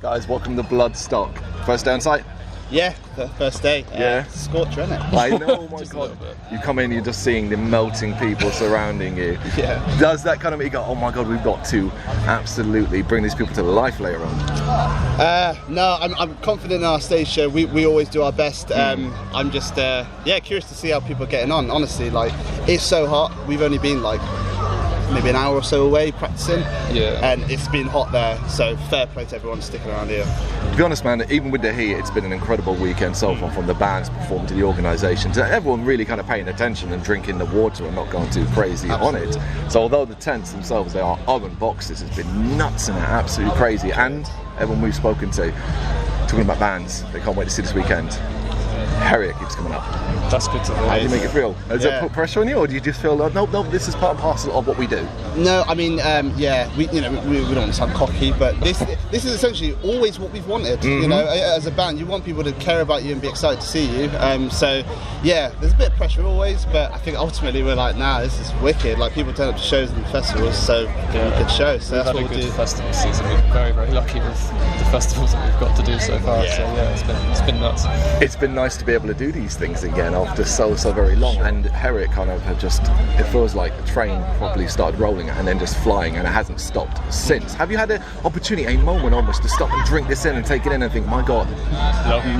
Guys, welcome to Bloodstock. First day on site? Yeah, the first day. Yeah. Scorcher, isn't it? I know, my God. You come in, you're just seeing the melting people surrounding you. Yeah. Does that kind of make you go, oh my God, we've got to absolutely bring these people to life later on? No, I'm confident in our stage show. We always do our best. I'm just, curious to see how people are getting on. Honestly, like, it's so hot. We've only been like maybe an hour or so away practicing, and it's been hot there, so fair play to everyone sticking around here. To be honest, man, even with the heat, it's been an incredible weekend so far, from the bands performing to the organisation to everyone really kind of paying attention and drinking the water and not going too crazy on it. So although the tents themselves, they are oven boxes, it's been nuts and absolutely crazy. And everyone we've spoken to, talking about bands, they can't wait to see this weekend. Heriot keeps coming up. That's good to hear. How do you make it feel? Does it put pressure on you, or do you just feel like, nope, this is part and parcel of what we do? No, I mean, we don't want to sound cocky, but this is essentially always what we've wanted. You know, as a band, you want people to care about you and be excited to see you. So, yeah, there's a bit of pressure always, but I think ultimately we're like, nah, this is wicked. Like, people turn up to shows and festivals, so give them a good show. So that's what we do. Festival season. We've been very, very lucky with the festivals that we've got to do so far. So yeah, it's been nuts. It's been nice to be able to do these things again after so very long. And Heriot kind of had just, it feels like the train probably started rolling and then just flying, and it hasn't stopped since. Have you had an opportunity, a moment almost, to stop and drink this in and take it in and think, my God?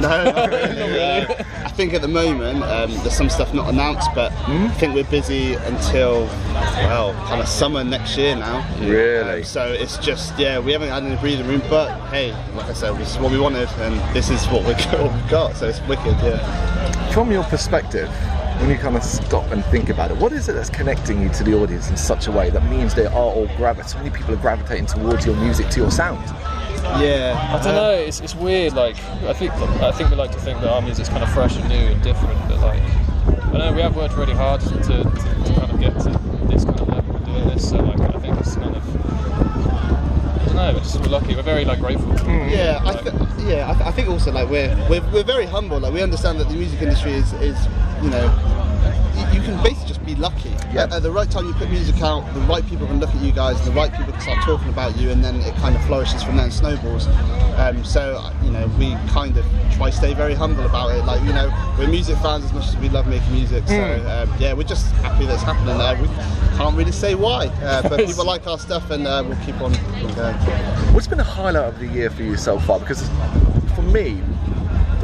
No, not really. I think at the moment there's some stuff not announced, but I think we're busy until, well, kind of summer next year now. Really? So it's just, we haven't had any breathing room, but hey, like I said, this is what we wanted, and this is what we've got, so it's wicked, From your perspective, when you kind of stop and think about it, what is it that's connecting you to the audience in such a way that means they are all so many people are gravitating towards your music, to your sound? I don't know. It's weird. Like, I think we like to think that our music's kind of fresh and new and different, but like, I know we have worked really hard to kind of get to this kind of level of doing this. So like, I think it's kind of, I don't know. We're lucky. We're very grateful. I think also like we're very humble. Like, we understand that the music industry is you can basically just be lucky. At the right time you put music out, the right people can look at you guys, the right people can start talking about you, and then it kind of flourishes from there and snowballs. So we kind of try to stay very humble about it. Like, we're music fans as much as we love making music. So we're just happy that it's happening there. We can't really say why, but people like our stuff, and we'll keep on going. What's been the highlight of the year for you so far? Because for me,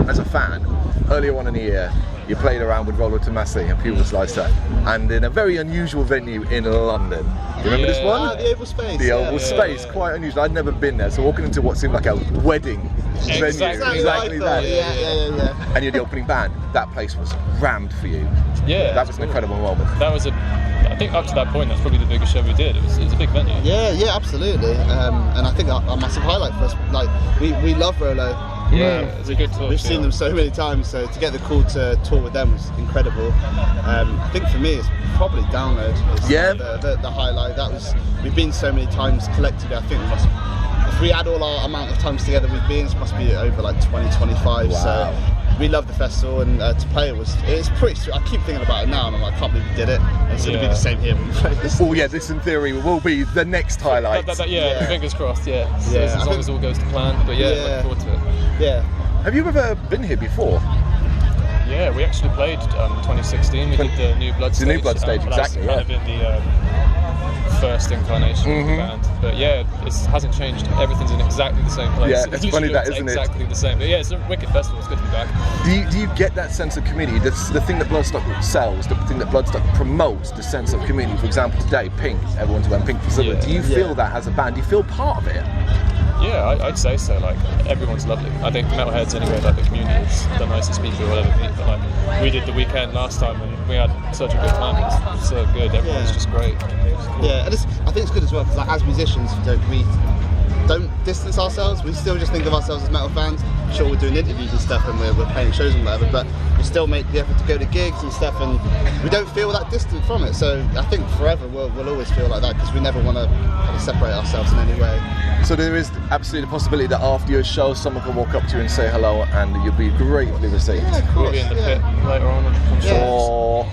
as a fan, earlier on in the year, you played around with Rollo Tomasi and Pupil Slicer, and in a very unusual venue in London. You remember this one? The Oval Space. The Oval Space, quite unusual. I'd never been there, so walking into what seemed like a wedding venue, exactly that. Yeah. And you're the opening band. That place was rammed for you. Yeah, that was an incredible moment. That was I think up to that point, that's probably the biggest show we did. It was a big venue. Yeah, absolutely. And I think a massive highlight for us. Like, we love Rollo. Yeah, it's a good tour. We've seen them so many times, so to get the call to tour with them was incredible. I think for me it's probably Download. The highlight. We've been so many times collectively. I think if we add all our amount of times together we've been, it must be over like 20-25. Wow. So we love the festival, and to play it's pretty sweet. I keep thinking about it now, and I'm like, I can't believe we did it. And it's going to be the same here when we play this. Oh yeah, this in theory will be the next highlight. Fingers crossed. So as long as all goes to plan. But looking forward to it. Yeah. Have you ever been here before? Yeah, we actually played 2016. We did the new Blood stage. The new Blood stage, exactly. Kind of in the first incarnation of the band. But it hasn't changed. Everything's in exactly the same place. Yeah, it's funny that, isn't it? Exactly the same. But it's a wicked festival. It's good to be back. Do you get that sense of community? The thing that Bloodstock sells, the thing that Bloodstock promotes, the sense of community. For example, today, Pink. Everyone's wearing Pink for Silver. Do you feel that as a band? Do you feel part of it? Yeah, I'd say so. Like, everyone's lovely. I think metalheads anyway, like the community is the nicest people you'll ever meet. But like, we did the weekend last time and we had such a good time. It's so good. Everyone's just great. Cool. Yeah, and I think it's good as well because as musicians, we don't distance ourselves. We still just think of ourselves as metal fans. Sure, we're doing interviews and stuff, and we're playing shows and whatever, but we still make the effort to go to gigs and stuff, and we don't feel that distant from it. So I think forever we'll always feel like that because we never want to kind of separate ourselves in any way. So there is absolutely the possibility that after your show, someone can walk up to you and say hello, and you'll be greatly received. Yeah, of course. We'll be in the pit later on, I'm sure.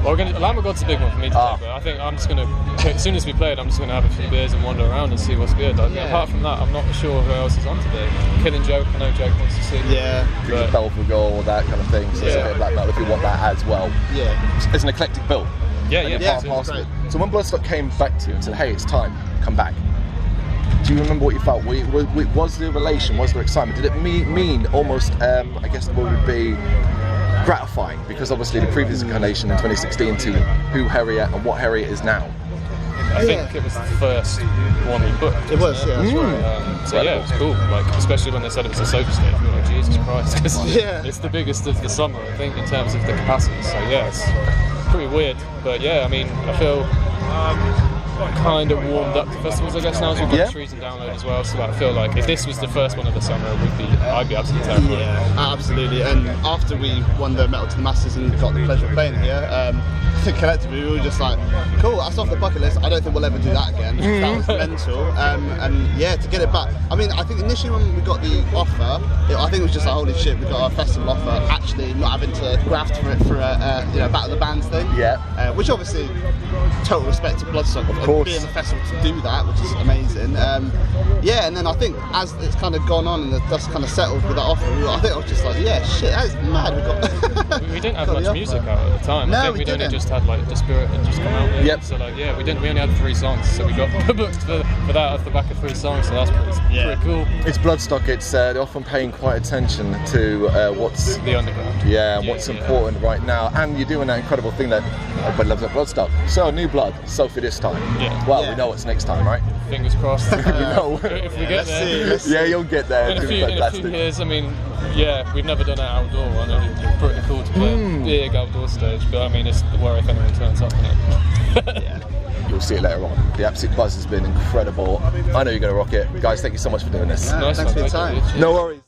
Well, Lamb of God's a big one for me today, but I think I'm just going to, as soon as we play it, I'm just going to have a few beers and wander around and see what's good. Apart from that, I'm not sure who else is on today. Killing Joke, I know Jake wants to see. Yeah. Belfagor, all that kind of thing. So it's a bit of black metal if you want that as well. Yeah. It's an eclectic bill. Yeah. So when Bloodstock came back to you and said, "Hey, it's time, come back," do you remember what you felt? Was there relation? Was there excitement? Did it mean almost, I guess, what would be gratifying? Because obviously the previous incarnation in 2016 to who Heriot and what Heriot is now. I think it was the first one we booked. It was, yeah, that's right. So yeah, it was cool. Like, especially when they said it was a Sophie stage, we were like, Jesus Christ, because it's the biggest of the summer, I think, in terms of the capacity. So yeah, it's pretty weird. But yeah, I mean, I feel kind of warmed up to festivals, I guess, now as we've got trees and download as well. So I feel like if this was the first one of the summer, I'd be absolutely terrified. Yeah, absolutely. And after we won the Metal to the Masses and got the pleasure of playing here, collectively we were just like, cool, that's off the bucket list. I don't think we'll ever do that again. That was mental. And yeah, to get it back. I mean, I think initially when we got the offer, I think it was just like, holy shit, we got our festival offer, actually not having to graft for it for a Battle of the Bands thing. Yeah. Which obviously, total respect to Bloodstock, of course, being the festival to do that, which is amazing. Yeah, and then I think as it's kind of gone on and the dust kind of settled with that offer, I think I was just like, yeah, shit, that is mad. We didn't have much music out at the time. No, I think we'd only just had like The Spirit and just come out with it. So like, yeah, we only had 3 songs, so we got booked for that off the back of 3 songs, so that's pretty cool. It's Bloodstock, they're often paying quite attention to what's the underground. Yeah, and what's important right now. And you're doing that incredible thing that everybody loves at Bloodstock. So new blood, Sophie this time. Well, we know what's next time, right? Fingers crossed. We know. If we get there. Let's see. Yeah, you'll get there. In a few years, I mean, yeah, we've never done it outdoor. I know it's pretty cool to play a big outdoor stage, but I mean, it's the worry if anyone turns up in it. You'll see it later on. The absolute buzz has been incredible. I know you're going to rock it. Guys, thank you so much for doing this. Nice thanks for your time. No worries.